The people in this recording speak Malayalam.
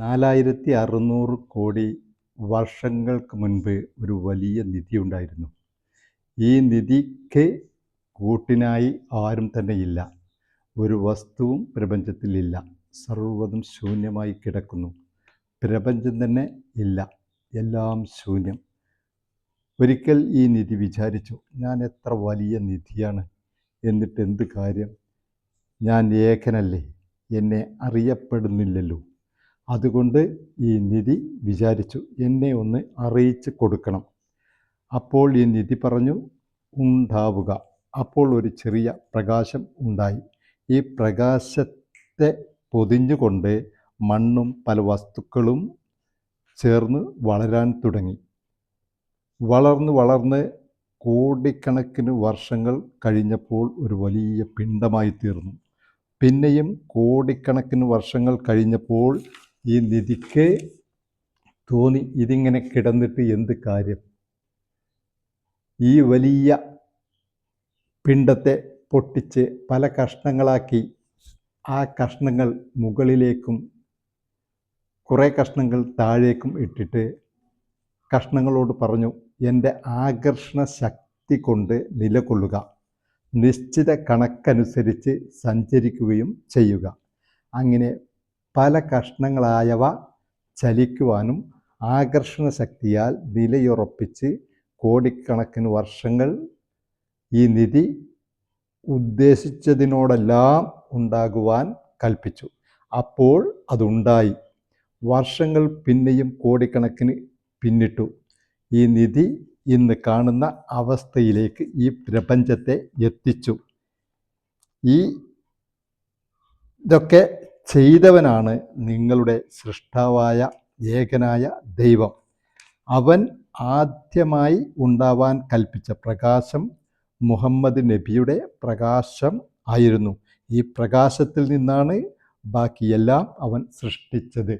4600 കോടി വർഷങ്ങൾക്ക് മുൻപ് ഒരു വലിയ നിധി ഉണ്ടായിരുന്നു. ഈ നിധിക്ക് കൂട്ടിനായി ആരും തന്നെയില്ല. ഒരു വസ്തുവും പ്രപഞ്ചത്തിലില്ല. സർവ്വതും ശൂന്യമായി കിടക്കുന്നു. പ്രപഞ്ചം തന്നെ ഇല്ല, എല്ലാം ശൂന്യം. ഒരിക്കൽ ഈ നിധി വിചാരിച്ചു, ഞാൻ എത്ര വലിയ നിധിയാണ്, എന്നിട്ട് എന്ത് കാര്യം? ഞാൻ ഏകനല്ലേ, എന്നെ അറിയപ്പെടുന്നില്ലല്ലോ. അതുകൊണ്ട് ഈ നിധി വിചാരിച്ചു, എന്നെ ഒന്ന് അറിയിച്ച് കൊടുക്കണം. അപ്പോൾ ഈ നിധി പറഞ്ഞു, ഉണ്ടാവുക. അപ്പോൾ ഒരു ചെറിയ പ്രകാശം ഉണ്ടായി. ഈ പ്രകാശത്തെ പൊതിഞ്ഞുകൊണ്ട് മണ്ണും പല വസ്തുക്കളും ചേർന്ന് വളരാൻ തുടങ്ങി. വളർന്ന് കോടിക്കണക്കിന് വർഷങ്ങൾ കഴിഞ്ഞപ്പോൾ ഒരു വലിയ പിണ്ഡമായി തീർന്നു. പിന്നെയും കോടിക്കണക്കിന് വർഷങ്ങൾ കഴിഞ്ഞപ്പോൾ ഈ നിധിക്ക് തോന്നി, ഇതിങ്ങനെ കിടന്നിട്ട് എന്ത് കാര്യം? ഈ വലിയ പിണ്ഡത്തെ പൊട്ടിച്ച് പല കഷ്ണങ്ങളാക്കി. ആ കഷ്ണങ്ങൾ മുകളിലേക്കും കുറേ കഷ്ണങ്ങൾ താഴേക്കും ഇട്ടിട്ട് കഷ്ണങ്ങളോട് പറഞ്ഞു, എൻ്റെ ആകർഷണ ശക്തി കൊണ്ട് നിലകൊള്ളുക, നിശ്ചിത കണക്കനുസരിച്ച് സഞ്ചരിക്കുകയും ചെയ്യുക. അങ്ങനെ പല കഷ്ണങ്ങളായവ ചലിക്കുവാനും ആകർഷണ ശക്തിയാൽ നിലയുറപ്പിച്ച് കോടിക്കണക്കിന് വർഷങ്ങൾ ഈ നിധി ഉദ്ദേശിച്ചതിനോടെല്ലാം ഉണ്ടാകുവാൻ കൽപ്പിച്ചു. അപ്പോൾ അതുണ്ടായി. വർഷങ്ങൾ പിന്നെയും കോടിക്കണക്കിന് പിന്നിട്ടു. ഈ നിധി ഇന്ന് കാണുന്ന അവസ്ഥയിലേക്ക് ഈ പ്രപഞ്ചത്തെ എത്തിച്ചു. ഇതൊക്കെ ചെയ്തവനാണ് നിങ്ങളുടെ സൃഷ്ടാവായ ഏകനായ ദൈവം. അവൻ ആദ്യമായി ഉണ്ടാവാൻ കൽപ്പിച്ച പ്രകാശം മുഹമ്മദ് നബിയുടെ പ്രകാശം ആയിരുന്നു. ഈ പ്രകാശത്തിൽ നിന്നാണ് ബാക്കിയെല്ലാം അവൻ സൃഷ്ടിച്ചത്.